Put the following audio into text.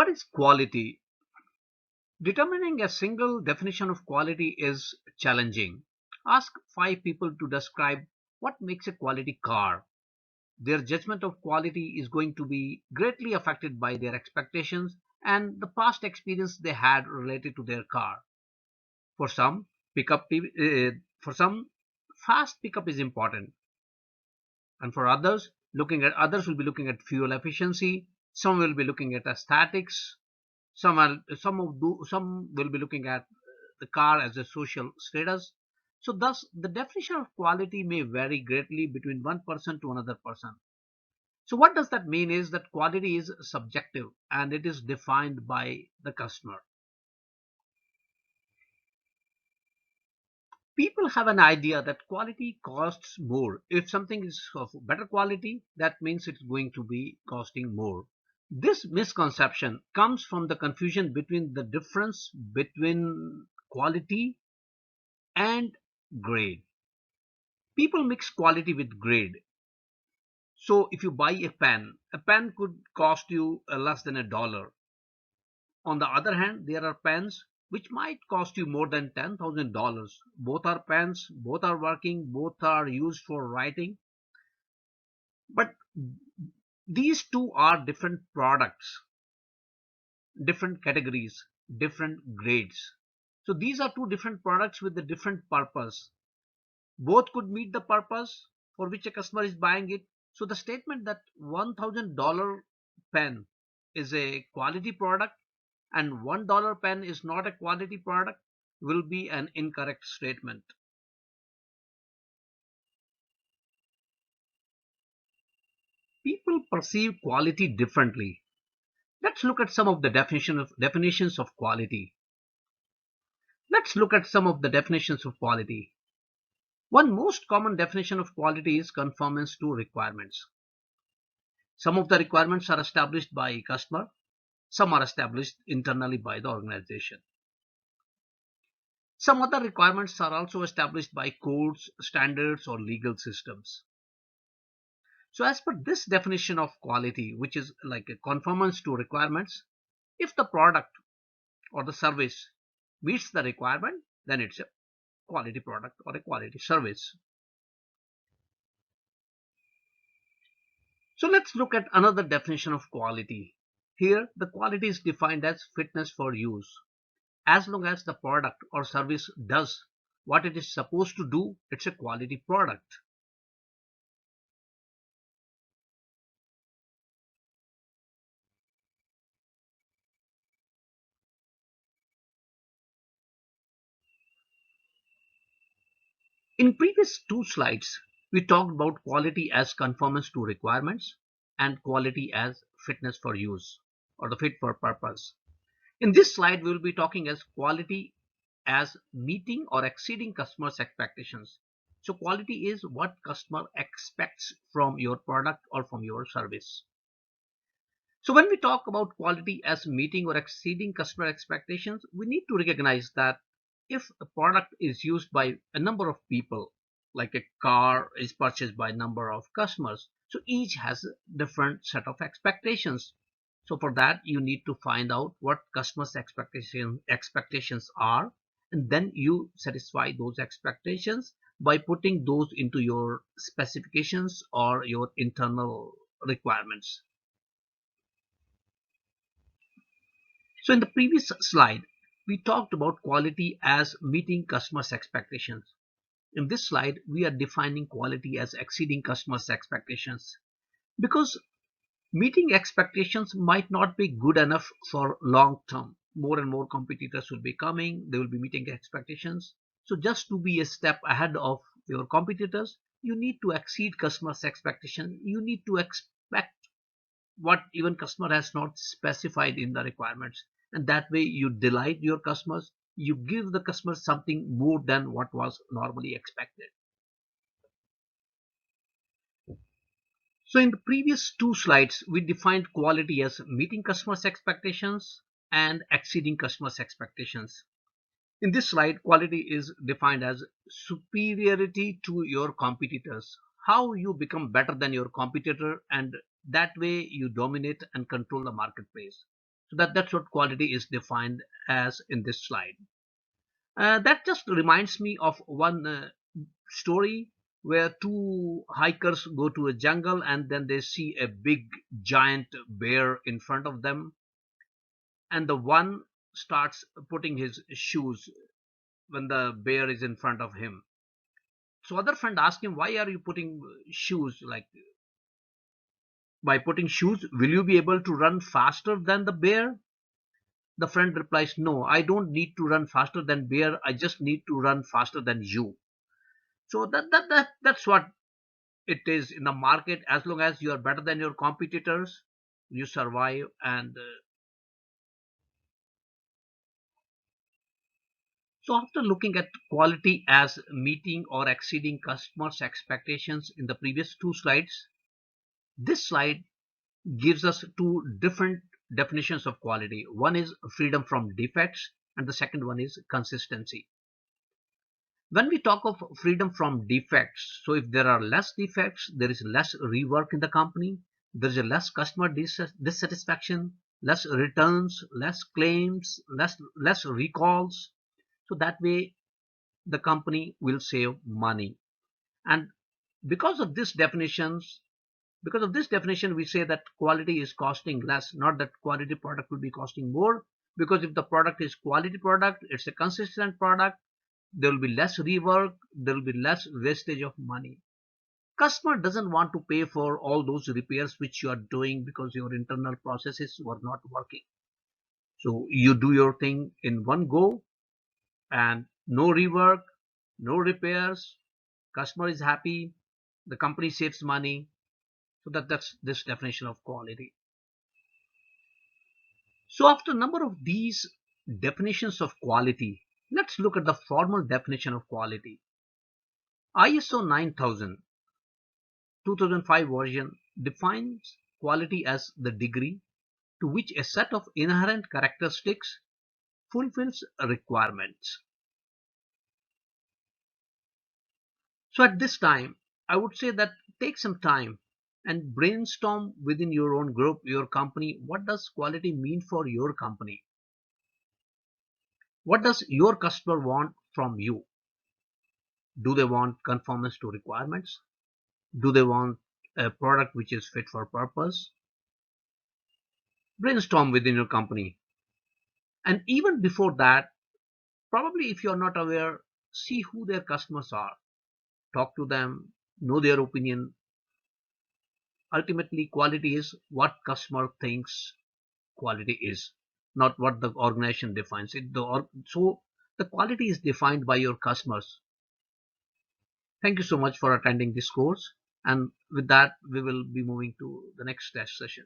What is quality? Determining a single definition of quality is challenging. Ask five people to describe what makes a quality car. Their judgment of quality is going to be greatly affected by their expectations and the past experience they had related to their car. For some, for some, fast pickup is important, and for others will be looking at fuel efficiency. Some will be looking at aesthetics. Some will be looking at the car as a social status. So, thus, the definition of quality may vary greatly between one person to another person. So, what does that mean is that quality is subjective and it is defined by the customer. People have an idea that quality costs more. If something is of better quality, that means it's going to be costing more. This misconception comes from the confusion between the difference between quality and grade. People mix quality with grade. So if you buy a pen could cost you less than $1. On the other hand, there are pens which might cost you more than $10,000. Both are pens, both are working, both are used for writing. But these two are different products, different categories, different grades. So these are two different products with a different purpose. Both could meet the purpose for which a customer is buying it. So the statement that $1,000 pen is a quality product and $1 pen is not a quality product will be an incorrect statement. People perceive quality differently. Let's look at some of the definitions of quality. Let's look at some of the definitions of quality. One most common definition of quality is conformance to requirements. Some of the requirements are established by customer, some are established internally by the organization. Some other requirements are also established by codes, standards, or legal systems. So as per this definition of quality, which is like a conformance to requirements, if the product or the service meets the requirement, then it's a quality product or a quality service. So let's look at another definition of quality. Here, the quality is defined as fitness for use. As long as the product or service does what it is supposed to do, it's a quality product. In previous two slides, we talked about quality as conformance to requirements and quality as fitness for use or the fit for purpose. In this slide, we will be talking as quality as meeting or exceeding customers' expectations. So quality is what customer expects from your product or from your service. So when we talk about quality as meeting or exceeding customer expectations, we need to recognize that if a product is used by a number of people, like a car is purchased by a number of customers, so each has a different set of expectations. So for that, you need to find out what customers' expectations are, and then you satisfy those expectations by putting those into your specifications or your internal requirements. So in the previous slide, we talked about quality as meeting customers' expectations. In this slide, we are defining quality as exceeding customers' expectations because meeting expectations might not be good enough for long term. More and more competitors will be coming, they will be meeting expectations. So just to be a step ahead of your competitors, you need to exceed customers' expectations. You need to expect what even customer has not specified in the requirements, and that way you delight your customers, you give the customers something more than what was normally expected. So in the previous two slides, we defined quality as meeting customers expectations and exceeding customers expectations. In this slide, quality is defined as superiority to your competitors, how you become better than your competitor, and that way you dominate and control the marketplace. So that's what quality is defined as in this slide. That just reminds me of one story where two hikers go to a jungle and then they see a big giant bear in front of them, and the one starts putting his shoes when the bear is in front of him. So other friend asks him, why are you putting shoes? Like, by putting shoes, will you be able to run faster than the bear? The friend replies, no, I don't need to run faster than bear. I just need to run faster than you. So that's what it is in the market. As long as you are better than your competitors, you survive. And so after looking at quality as meeting or exceeding customers' expectations in the previous two slides, this slide gives us two different definitions of quality. One is freedom from defects, and the second one is consistency. When we talk of freedom from defects, so if there are less defects, there is less rework in the company, there is a less customer dissatisfaction, less returns, less claims, less recalls. So that way the company will save money. And because of this definitions, because of this definition, we say that quality is costing less, not that quality product will be costing more. Because if the product is quality product, it's a consistent product, there will be less rework, there will be less wastage of money. Customer doesn't want to pay for all those repairs which you are doing because your internal processes were not working. So you do your thing in one go, and no rework, no repairs, customer is happy, the company saves money. So that's this definition of quality. So after a number of these definitions of quality, let's look at the formal definition of quality. ISO 9000 2005 version defines quality as the degree to which a set of inherent characteristics fulfills requirements. So at this time, I would say that take some time and brainstorm within your own group, your company. What does quality mean for your company? What does your customer want from you? Do they want conformance to requirements? Do they want a product which is fit for purpose? Brainstorm within your company. And even before that, probably if you're not aware, see who their customers are. Talk to them, know their opinion. Ultimately, quality is what customer thinks quality is, not what the organization defines it. So the quality is defined by your customers. Thank you so much for attending this course. And with that, we will be moving to the next test session.